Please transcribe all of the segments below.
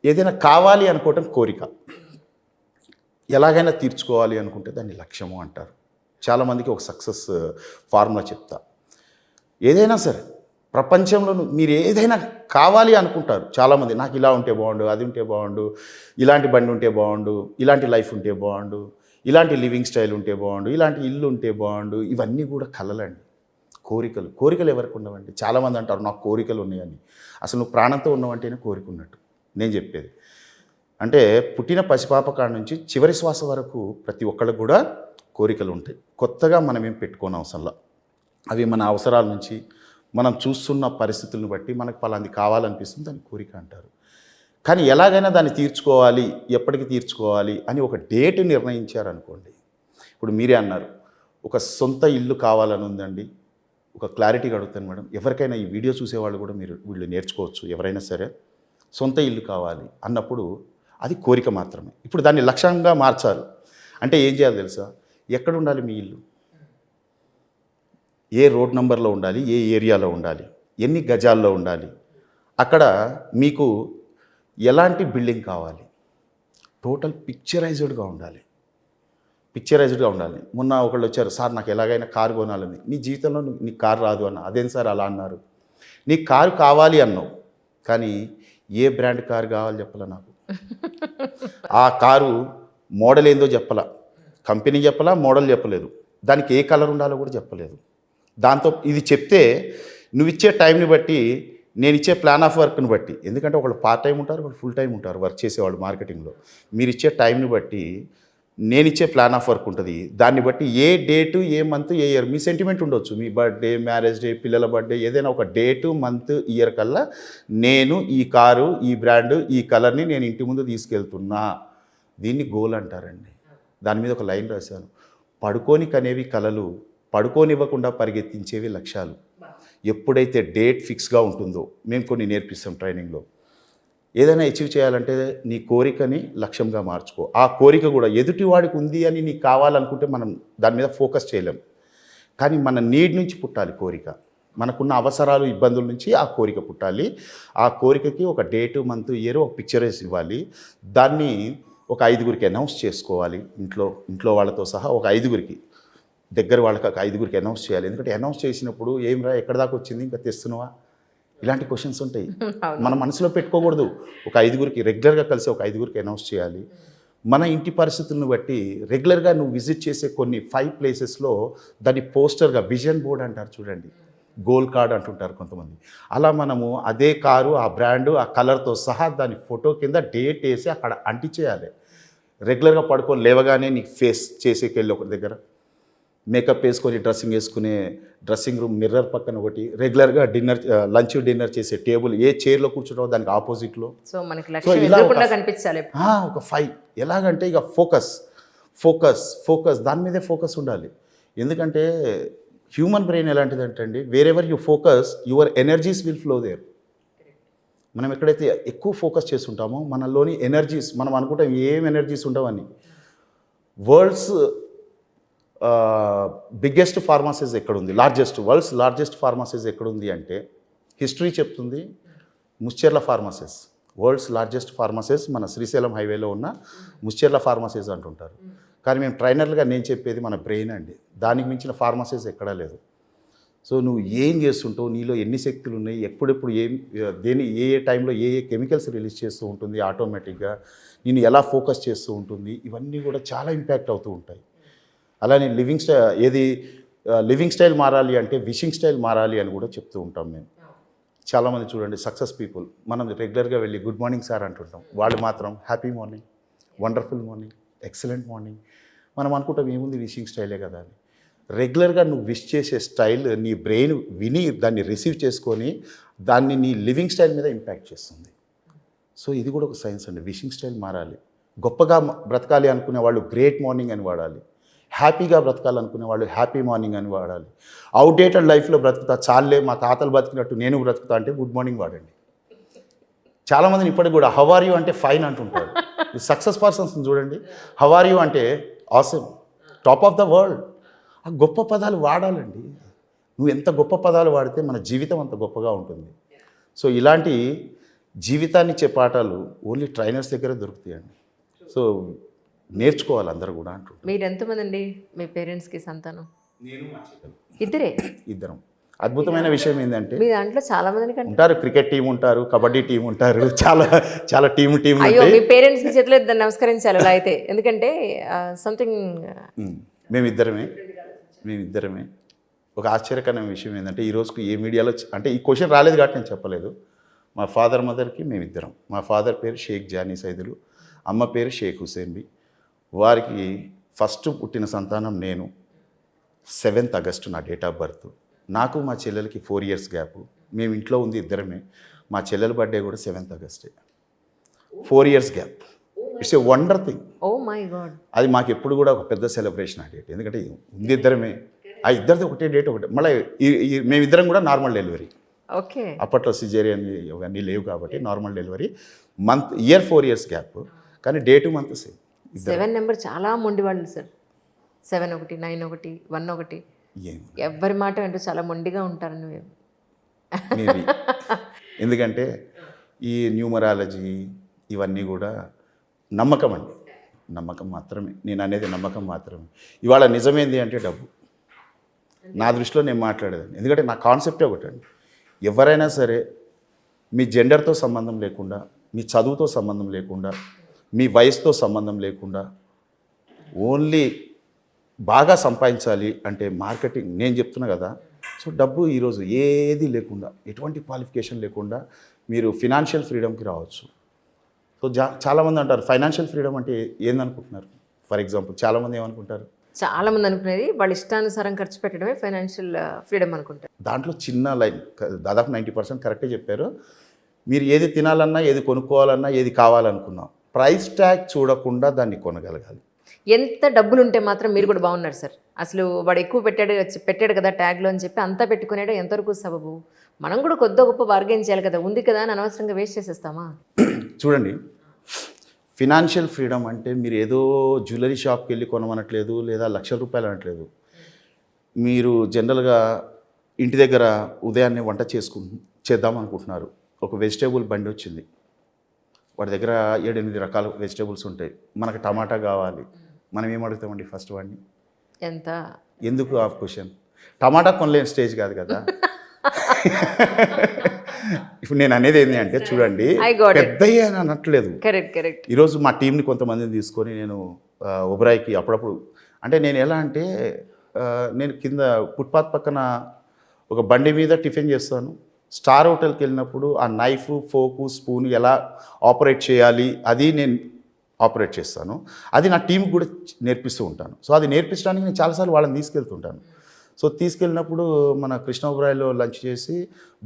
ఏదైనా కావాలి అనుకోవటం కోరిక. ఎలాగైనా తీర్చుకోవాలి అనుకుంటే దాన్ని లక్ష్యము అంటారు. చాలామందికి ఒక సక్సెస్ ఫార్ములా చెప్తా. ఏదైనా సరే ప్రపంచంలో మీరు ఏదైనా కావాలి అనుకుంటారు చాలామంది. నాకు ఇలా ఉంటే బాగుండు, అది ఉంటే బాగుండు, ఇలాంటి బండి ఉంటే బాగుండు, ఇలాంటి లైఫ్ ఉంటే బాగుండు, ఇలాంటి లివింగ్ స్టైల్ ఉంటే బాగుండు, ఇలాంటి ఇల్లు ఉంటే బాగుండు. ఇవన్నీ కూడా కలలండి, కోరికలు. కోరికలు ఎవరికి ఉండవండి? చాలామంది అంటారు నాకు కోరికలు ఉన్నాయని. అసలు నువ్వు ప్రాణంతో ఉన్నావంటేనే కోరిక ఉన్నట్టు నేను చెప్పేది. అంటే పుట్టిన పసిపాప కాడ నుంచి చివరి శ్వాస వరకు ప్రతి ఒక్కళ్ళకు కూడా కోరికలు ఉంటాయి. కొత్తగా మనం ఏం పెట్టుకోని అవసరంలా. అవి మన అవసరాల నుంచి, మనం చూస్తున్న పరిస్థితులను బట్టి మనకు పలాంది కావాలనిపిస్తుంది, దాన్ని కోరిక అంటారు. కానీ ఎలాగైనా దాన్ని తీర్చుకోవాలి, ఎప్పటికి తీర్చుకోవాలి అని ఒక డేట్ నిర్ణయించారనుకోండి. ఇప్పుడు మీరే అన్నారు ఒక సొంత ఇల్లు కావాలని ఉందండి. ఒక క్లారిటీగా అడుగుతాను మేడం, ఎవరికైనా ఈ వీడియో చూసేవాళ్ళు కూడా వీళ్ళు నేర్చుకోవచ్చు. ఎవరైనా సరే సొంత ఇల్లు కావాలి అన్నప్పుడు అది కోరిక మాత్రమే. ఇప్పుడు దాన్ని లక్ష్యంగా మార్చాలి అంటే ఏం చేయాలి తెలుసా? ఎక్కడ ఉండాలి మీ ఇల్లు? ఏ రోడ్ నంబర్లో ఉండాలి, ఏ ఏరియాలో ఉండాలి, ఎన్ని గజాల్లో ఉండాలి, అక్కడ మీకు ఎలాంటి బిల్డింగ్ కావాలి, టోటల్ పిక్చరైజ్డ్గా ఉండాలి. పిక్చరైజ్డ్గా ఉండాలి. మొన్న ఒకళ్ళు వచ్చారు, సార్ నాకు ఎలాగైనా కారు కొనాలని. నీ జీవితంలో నీకు కారు రాదు అన్న. అదేం సార్ అలా అన్నారు? నీకు కారు కావాలి అన్నావు, కానీ ఏ బ్రాండ్ కారు కావాలి చెప్పలే నాకు. ఆ కారు మోడల్ ఏందో చెప్పలా, కంపెనీ చెప్పలా, మోడల్ చెప్పలేదు, దానికి ఏ కలర్ ఉండాలో కూడా చెప్పలేదు. దాంతో ఇది చెప్తే నువ్వు ఇచ్చే టైంని బట్టి, నేను ఇచ్చే ప్లాన్ ఆఫ్ వర్క్ని బట్టి, ఎందుకంటే ఒకళ్ళు పార్ట్ టైం ఉంటారు, ఒకళ్ళు ఫుల్ టైం ఉంటారు వర్క్ చేసేవాళ్ళు మార్కెటింగ్లో. మీరు ఇచ్చే టైంని బట్టి నేను ఇచ్చే ప్లాన్ ఆఫ్ వర్క్ ఉంటుంది. దాన్ని బట్టి ఏ డేటు, ఏ మంత్, ఏ ఇయర్, మీ సెంటిమెంట్ ఉండొచ్చు, మీ బర్త్డే, మ్యారేజ్ డే, పిల్లల బర్త్డే, ఏదైనా ఒక డేటు, మంత్, ఇయర్ కల్లా నేను ఈ కారు, ఈ బ్రాండ్, ఈ కలర్ని నేను ఇంటి ముందు తీసుకెళ్తున్నా. దీన్ని గోల్ అంటారండి. దాని మీద ఒక లైన్ రాశాను, పడుకోని కనేవి కలలు, పడుకోనివ్వకుండా పరిగెత్తించేవి లక్ష్యాలు. ఎప్పుడైతే డేట్ ఫిక్స్గా ఉంటుందో, మేము కొన్ని నేర్పిస్తాం ట్రైనింగ్లో, ఏదైనా అచీవ్ చేయాలంటే నీ కోరికని లక్ష్యంగా మార్చుకో. ఆ కోరిక కూడా ఎదుటివాడికి ఉంది అని నీకు కావాలనుకుంటే మనం దాని మీద ఫోకస్ చేయలేం. కానీ మన నీడ్ నుంచి పుట్టాలి కోరిక. మనకున్న అవసరాలు, ఇబ్బందుల నుంచి ఆ కోరిక పుట్టాలి. ఆ కోరికకి ఒక డేటు, మంత్, ఇయర్, ఒక పిక్చరైజ్ ఇవ్వాలి. దాన్ని ఒక 5గురికి అనౌన్స్ చేసుకోవాలి. ఇంట్లో వాళ్ళతో సహా ఒక 5గురికి, దగ్గర వాళ్ళకి ఒక 5గురికి అనౌన్స్ చేయాలి. ఎందుకంటే అనౌన్స్ చేసినప్పుడు ఏం రా, ఎక్కడ దాకా వచ్చింది, ఇంకా తెస్తున్నావా, ఇలాంటి క్వశ్చన్స్ ఉంటాయి. మన మనసులో పెట్టుకోకూడదు. ఒక 5గురికి రెగ్యులర్గా కలిసి ఒక 5గురికి అనౌన్స్ చేయాలి. మన ఇంటి పరిస్థితులను బట్టి రెగ్యులర్గా నువ్వు విజిట్ చేసే కొన్ని 5 ప్లేసెస్లో దాన్ని పోస్టర్గా, విజన్ బోర్డ్ అంటారు చూడండి, గోల్ కార్డ్ అంటుంటారు కొంతమంది. అలా మనము అదే కారు, ఆ బ్రాండు, ఆ కలర్తో సహా దాని ఫోటో కింద డేట్ వేసి అక్కడ అంటించేయాలి. రెగ్యులర్గా పడుకొని లేవగానే నీకు ఫేస్ చేసేకెళ్ళి ఒకటి దగ్గర మేకప్ వేసుకొని డ్రెస్సింగ్ వేసుకునే డ్రెస్సింగ్ రూమ్ మిర్రర్ పక్కన ఒకటి, రెగ్యులర్గా లంచ్ డిన్నర్ చేసే టేబుల్ ఏ చైర్లో కూర్చుంటావో దానికి ఆపోజిట్లో. సో మనకి లక్ష్యం ఎదురుకుండా కనిపించాలి. ఒక 5 ఎలాగంటే ఇక ఫోకస్ దాని మీదే ఫోకస్ ఉండాలి. ఎందుకంటే హ్యూమన్ బ్రెయిన్ ఎలాంటిదంటే అండి, wherever you focus your energies will flow there. మనం ఎక్కడైతే ఎక్కువ ఫోకస్ చేస్తుంటామో మనలోని ఎనర్జీస్, మనం అనుకుంటాం ఏం ఎనర్జీస్ ఉండవని. వరల్డ్స్ బిగ్గెస్ట్ ఫార్మసీస్ ఎక్కడుంది, వరల్డ్స్ లార్జెస్ట్ ఫార్మసీస్ ఎక్కడుంది అంటే హిస్టరీ చెప్తుంది Mucherla pharmacies. World's largest pharmacies మన శ్రీశైలం హైవేలో ఉన్న ముచ్చెర్ల ఫార్మసీస్ అంటుంటారు. కానీ మేము ట్రైనర్లుగా నేను చెప్పేది మన బ్రెయిన్ అండి. దానికి మించిన ఫార్మసీస్ ఎక్కడా లేదు. సో నువ్వు ఏం చేస్తుంటావు, నీలో ఎన్ని శక్తులు ఉన్నాయి, ఎప్పుడెప్పుడు ఏ టైంలో ఏ కెమికల్స్ రిలీజ్ చేస్తూ ఉంటుంది ఆటోమేటిక్గా, నేను ఎలా ఫోకస్ చేస్తూ ఉంటుంది, ఇవన్నీ కూడా చాలా ఇంపాక్ట్ అవుతూ ఉంటాయి. అలానే లివింగ్ స్టైల్ మారాలి అంటే విషింగ్ స్టైల్ మారాలి అని కూడా చెప్తూ ఉంటాం మేము. చాలామంది చూడండి సక్సెస్ పీపుల్, మనం రెగ్యులర్గా వెళ్ళి గుడ్ మార్నింగ్ సార్ అంటుంటాం, వాళ్ళు మాత్రం happy morning, wonderful morning, excellent morning. మనం అనుకుంటాం ఏముంది విషింగ్ స్టైలే కదా అని. రెగ్యులర్గా నువ్వు విష్ చేసే స్టైల్ నీ బ్రెయిన్ విని దాన్ని రిసీవ్ చేసుకొని దాన్ని నీ లివింగ్ స్టైల్ మీద ఇంపాక్ట్ చేస్తుంది. సో ఇది కూడా ఒక సైన్స్ అండి. విషింగ్ స్టైల్ మారాలి. గొప్పగా బ్రతకాలి అనుకునే వాళ్ళు గ్రేట్ మార్నింగ్ అని వాడాలి. హ్యాపీగా బ్రతకాలనుకునే వాళ్ళు హ్యాపీ మార్నింగ్ అని వాడాలి. అవుట్డేటెడ్ లైఫ్లో బ్రతుకుతా, చాలే మా తాతలు బతికినట్టు నేను బ్రతుకుతా అంటే గుడ్ మార్నింగ్ వాడండి. చాలామందిని ఇప్పటికి కూడా హౌ ఆర్ యూ అంటే ఫైన్ అంటుంటారు. సక్సెస్ పర్సన్స్ చూడండి, హౌ ఆర్ యూ అంటే awesome, top of the world. ఆ గొప్ప పదాలు వాడాలండి. నువ్వు ఎంత గొప్ప పదాలు వాడితే మన జీవితం అంత గొప్పగా ఉంటుంది. సో ఇలాంటి జీవితాన్ని ఇచ్చే పాఠాలు ఓన్లీ ట్రైనర్స్ దగ్గర దొరుకుతాయండి. సో నేర్చుకోవాలి అందరూ కూడా అంటుంటారు. మీరు ఎంతమంది అండి మీ పేరెంట్స్కి సంతానం? నేను మా చెల్లెలు ఇద్దరే? ఇద్దరం. అద్భుతమైన విషయం ఏంటంటే మీ దాంట్లో చాలా మందిని కంటే ఉంటారు, క్రికెట్ టీం ఉంటారు, కబడ్డీ టీం ఉంటారు, చాలా చాలా టీం అయ్యో మీ పేరెంట్స్ కి చేతిలో ఇద్దరు నమస్కరించాలి అలా అయితే, ఎందుకంటే సంథింగ్. మేమిద్దరమే. ఒక ఆశ్చర్యకరమైన విషయం ఏంటంటే ఈ రోజుకు ఏ మీడియాలో అంటే ఈ క్వశ్చన్ రాలేదు కాబట్టి నేను చెప్పలేదు. మా ఫాదర్ మదర్కి మేమిద్దరం. మా ఫాదర్ పేరు షేక్ జానీ సైదులు, అమ్మ పేరు షేక్ హుసేన్బి. వారికి ఫస్ట్ పుట్టిన సంతానం నేను. 7th ఆగస్టు నా డేట్ ఆఫ్ బర్త్. నాకు మా చెల్లెలకి 4 years గ్యాప్. మేము ఇంట్లో ఉంది ఇద్దరమే. మా చెల్లెల బర్త్డే కూడా 7th ఆగస్టే. 4 years gap. It's a wonder thing. Oh my God. అది మాకు ఎప్పుడు కూడా ఒక పెద్ద సెలబ్రేషన్ ఆ డేట్. ఎందుకంటే ఉంది ఇద్దరమే, ఆ ఇద్దరిది ఒకటే డేట్ ఒకటే. మళ్ళీ మేమిద్దరం కూడా నార్మల్ డెలివరీ. ఓకే. అప్పట్లో సిజేరియన్ ఇవన్నీ లేవు కాబట్టి normal delivery. Year 4 years gap, కానీ డేటు మంత్ సేమ్. 7 నెంబర్ చాలా మొండి వాళ్ళు సార్. 7 ఒకటి, 9 ఒకటి, 1 ఒకటి, ఎవరి మాట అంటూ చాలా మొండిగా ఉంటారు నువ్వు. మేబీ ఎందుకంటే ఈ న్యూమరాలజీ ఇవన్నీ కూడా నమ్మకం అండి, నమ్మకం మాత్రమే. నేను అనేది నమ్మకం మాత్రమే. ఇవాళ నిజమేంది అంటే డబ్బు. నా దృష్టిలో నేను మాట్లాడేదాన్ని, ఎందుకంటే నా కాన్సెప్టే ఒకటండి. ఎవరైనా సరే మీ జెండర్తో సంబంధం లేకుండా, మీ చదువుతో సంబంధం లేకుండా, మీ వయసుతో సంబంధం లేకుండా ఓన్లీ బాగా సంపాదించాలి అంటే మార్కెటింగ్ నేను చెప్తున్నా కదా. సో డబ్బు ఈరోజు ఏది లేకుండా, ఎటువంటి క్వాలిఫికేషన్ లేకుండా మీరు ఫినాన్షియల్ ఫ్రీడమ్కి రావచ్చు. సో చాలామంది అంటారు ఫైనాన్షియల్ ఫ్రీడమ్ అంటే ఏందనుకుంటున్నారు. ఫర్ ఎగ్జాంపుల్ చాలామంది ఏమనుకుంటారు, చాలామంది అనుకునేది వాళ్ళ ఇష్టానుసారం ఖర్చు పెట్టడమే ఫైనాన్షియల్ ఫ్రీడమ్ అనుకుంటారు. దాంట్లో చిన్న లైన్, దాదాపు 90% కరెక్టే చెప్పారు. మీరు ఏది తినాలన్నా, ఏది కొనుక్కోవాలన్నా, ఏది కావాలనుకున్నా ప్రైస్ ట్యాగ్ చూడకుండా దాన్ని కొనగలగాలి. ఎంత డబ్బులు ఉంటే మాత్రం మీరు కూడా బాగున్నారు సార్. అసలు వాడు ఎక్కువ పెట్టాడు కదా ట్యాగ్లో అని చెప్పి అంతా పెట్టుకునేటో ఎంతవరకు సబబు? మనం కూడా కొద్ది గొప్ప బార్గెన్ చేయాలి కదా, ఉంది కదా అని అనవసరంగా వేస్ట్ చేసేస్తామా? చూడండి, ఫినాన్షియల్ ఫ్రీడమ్ అంటే మీరు ఏదో జ్యువెలరీ షాప్కి వెళ్ళి కొనమనట్లేదు, లేదా ₹1,00,000 అనట్లేదు. మీరు జనరల్గా ఇంటి దగ్గర ఉదయాన్నే వంట చేద్దాం అనుకుంటున్నారు. ఒక వెజిటేబుల్ బండి వచ్చింది, వాడి దగ్గర 7-8 రకాల వెజిటేబుల్స్ ఉంటాయి. మనకు టమాటా కావాలి, మనం ఏం అడుగుతామండి ఫస్ట్ వాడిని? ఎంత? ఎందుకు ఆ క్వశ్చన్? టమాటా కొనలేని స్టేజ్ కాదు కదా. ఇప్పుడు నేను అనేది ఏంటి అంటే చూడండి, పెద్దయ్యా అని అనట్లేదు. కరెక్ట్. ఈరోజు మా టీంని కొంతమందిని తీసుకొని నేను ఒబరాయికి అప్పుడప్పుడు, అంటే నేను ఎలా అంటే నేను కింద ఫుట్పాత్ పక్కన ఒక బండి మీద టిఫిన్ చేస్తాను. స్టార్ హోటల్కి వెళ్ళినప్పుడు ఆ నైఫ్, ఫోకు, స్పూన్ ఎలా ఆపరేట్ చేయాలి అది నేను ఆపరేట్ చేస్తాను. అది నా టీంకి కూడా నేర్పిస్తూ ఉంటాను. సో అది నేర్పించడానికి నేను చాలాసార్లు వాళ్ళని తీసుకెళ్తుంటాను. సో తీసుకెళ్ళినప్పుడు మన కృష్ణ ఒబరాయిలో లంచ్ చేసి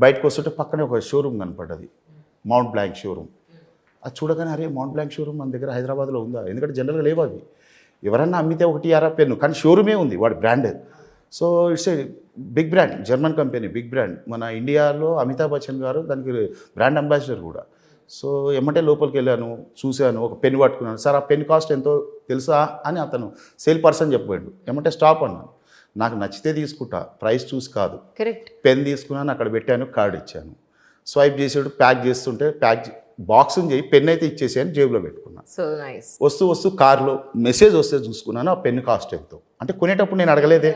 బయటకు వస్తుంటే పక్కనే ఒక షోరూమ్ కనపడ్డది, మౌంట్ బ్లాంక్ షోరూమ్. అది చూడగానే అరే మౌంట్ బ్లాంక్ షోరూమ్ మన దగ్గర హైదరాబాద్లో ఉందా? ఎందుకంటే జనరల్గా లేవు అవి. ఎవరన్నా అమ్మితే 1 పెన్ను, కానీ షోరూమే ఉంది, వాడి brand. So it's a big brand, German company, big brand. మన ఇండియాలో అమితాబ్ బచ్చన్ గారు దానికి బ్రాండ్ అంబాసిడర్ కూడా. సో ఎమ్మటే లోపలికి వెళ్ళాను, చూశాను, ఒక పెన్ పట్టుకున్నాను. సార్ ఆ పెన్ కాస్ట్ ఎంతో తెలుసా అని అతను సేల్ పర్సన్ చెప్పాడు. ఎమ్మటే స్టాప్ అన్నాను. నాకు నచ్చితే తీసుకుంటా, ప్రైస్ చూసి కాదు. కరెక్ట్. పెన్ తీసుకున్నాను, అక్కడ పెట్టాను, కార్డు ఇచ్చాను, స్వైప్ చేసాడు. ప్యాక్ చేస్తుంటే బాక్సింగ్ చేయి, పెన్ అయితే ఇచ్చేసాను, జేబులో పెట్టుకున్నాను. So nice. వస్తూ కార్లో మెసేజ్ వస్తే చూసుకున్నాను ఆ పెన్ కాస్ట్ ఎంతో. అంటే కొనేటప్పుడు నేను అడగలేదే.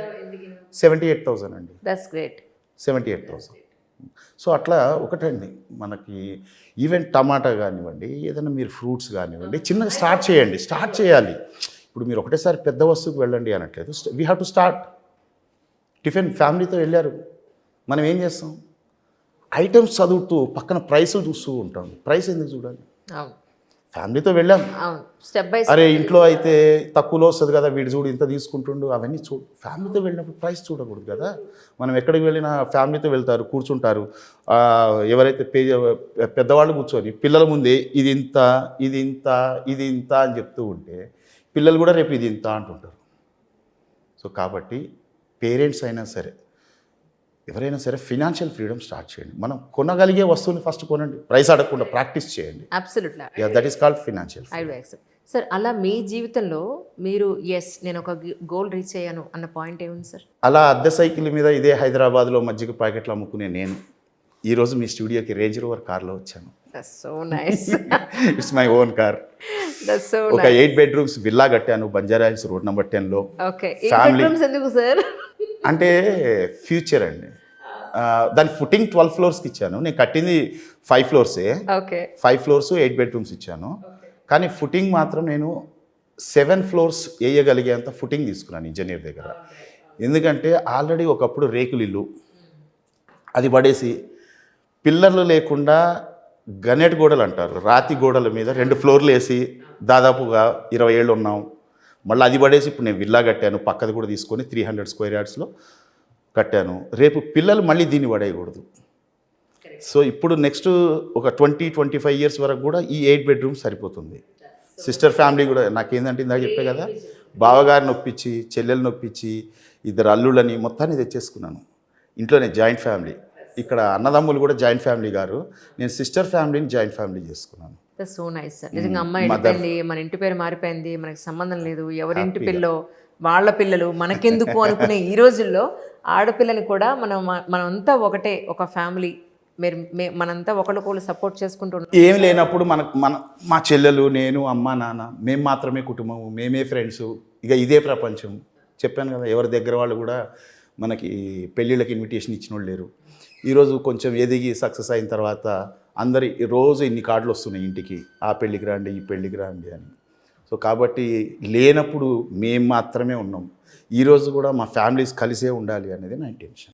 78,000 అండి. That's great. 78,000. సో అట్లా ఒకటండి మనకి ఈవెన్ టమాటా కానివ్వండి, ఏదైనా మీరు ఫ్రూట్స్ కానివ్వండి, చిన్నగా స్టార్ట్ చేయాలి. ఇప్పుడు మీరు ఒకటేసారి పెద్ద వస్తువుకి వెళ్ళండి అనట్లేదు. We have to start. Tiffin ఫ్యామిలీతో వెళ్ళారు, మనం ఏం చేస్తాం? ఐటమ్స్ చదువుతూ పక్కన ప్రైసులు చూస్తూ ఉంటాం. ప్రైస్ ఎందుకు చూడాలి? ఫ్యామిలీతో వెళ్ళాం, స్టెప్ బై అరే ఇంట్లో అయితే తక్కువలో వస్తుంది కదా, వీడు చూడు ఇంత తీసుకుంటుండు, అవన్నీ ఫ్యామిలీతో వెళ్ళినప్పుడు ప్రైస్ చూడకూడదు కదా. మనం ఎక్కడికి వెళ్ళినా ఫ్యామిలీతో వెళ్తారు, కూర్చుంటారు. ఎవరైతే పెద్దవాళ్ళు కూర్చొని పిల్లల ముందే ఇది ఇంత ఇది ఇంత ఇది ఇంత అని చెప్తూ ఉంటే పిల్లలు కూడా రేపు ఇది ఇంత అంటుంటారు. సో కాబట్టి పేరెంట్స్ అయినా సరే, ఎవరైనా సరే ఫినాన్షియల్ ఫ్రీడమ్ స్టార్ట్ చేయండి. మనం కొనగలిగే వస్తువుని ఫస్ట్ కొనండి, ప్రైస్ అడగకుండా ప్రాక్టీస్ చేయండి. Absolutely. That is called financial. I will accept. Sir అలా మీ జీవితంలో మీరు నేను ఒక గోల్ రీచ్ అయ్యాను అన్న పాయింట్ ఏముంది సార్? అలా అద్దె సైకిల్ మీద ఇదే హైదరాబాద్లో మజ్జిగ ప్యాకెట్లు అమ్ముకునే నేను ఈరోజు మీ స్టూడియోకి రేంజ్ రోవర్ కార్లో వచ్చాను. That's so nice. It's my own car. That's so ఒక 8 bedrooms విల్లా కట్టాను బంజారా హిల్స్ రోడ్ నెంబర్ 10లో. ఓకే. Family. బెడ్రూమ్స్ ఎందుకు సార్? అంటే ఫ్యూచర్ అండి. దాని ఫుటింగ్ 12 floors ఇచ్చాను. నేను కట్టింది 5 floors. ఓకే. 5 floors 8 bedrooms ఇచ్చాను. కానీ ఫుటింగ్ మాత్రం నేను 7 floors వేయగలిగేంత ఫుటింగ్ తీసుకున్నాను ఇంజనీర్ దగ్గర. ఎందుకంటే ఆల్రెడీ ఒకప్పుడు రేకులు ఇల్లు అది పడేసి పిల్లర్లు లేకుండా గనెట్ గోడలు అంటారు, రాతి గోడల మీద 2 floorలు వేసి దాదాపుగా 20 ఏళ్ళు ఉన్నాం. మళ్ళీ అది పడేసి ఇప్పుడు నేను విల్లా కట్టాను, పక్కది కూడా తీసుకొని 300 square yardsలో కట్టాను. రేపు పిల్లలు మళ్ళీ దీన్ని పడేయకూడదు. సో ఇప్పుడు నెక్స్ట్ ఒక 20-25 years వరకు కూడా ఈ 8 bedrooms సరిపోతుంది. సిస్టర్ ఫ్యామిలీ కూడా నాకేందంటే ఇందాక చెప్పే కదా, బావగారిని ఒప్పించి చెల్లెలు నొప్పించి 2 అల్లుళ్ళని మొత్తాన్ని తెచ్చేసుకున్నాను. ఇంట్లోనే జాయింట్ ఫ్యామిలీ. ఇక్కడ అన్నదమ్ములు కూడా జాయింట్ ఫ్యామిలీ గారు, నేను సిస్టర్ ఫ్యామిలీని జాయింట్ ఫ్యామిలీ చేసుకున్నాను. That's so nice sir. నిజంగా అమ్మాయి వెళ్ళిపోయింది, మన ఇంటి పేరు మారిపోయింది, మనకి సంబంధం లేదు, ఎవరింటి పిల్లో వాళ్ళ పిల్లలు మనకెందుకు అనుకునే ఈ రోజుల్లో ఆడపిల్లని కూడా మనంతా ఒకటే, ఒక ఫ్యామిలీ, మనంతా ఒకళ్ళకొకళ్ళు సపోర్ట్ చేసుకుంటున్నాం. ఏం లేనప్పుడు మా చెల్లెలు, నేను, అమ్మ, నాన్న, మేము మాత్రమే కుటుంబం, మేమే ఫ్రెండ్స్, ఇక ఇదే ప్రపంచం. చెప్పాను కదా, ఎవరి దగ్గర వాళ్ళు కూడా మనకి పెళ్ళిళ్ళకి ఇన్విటేషన్ ఇచ్చిన వాళ్ళు లేరు. ఈరోజు కొంచెం ఎదిగి సక్సెస్ అయిన తర్వాత అందరి రోజు ఇన్ని కార్డులు వస్తున్నాయి ఇంటికి, ఆ పెళ్ళికి రండి, ఈ పెళ్ళికి రండి అని. సో కాబట్టి లేనప్పుడు మేము మాత్రమే ఉన్నాం. ఈరోజు కూడా మా ఫ్యామిలీస్ కలిసే ఉండాలి అనేది నా ఇంటెన్షన్.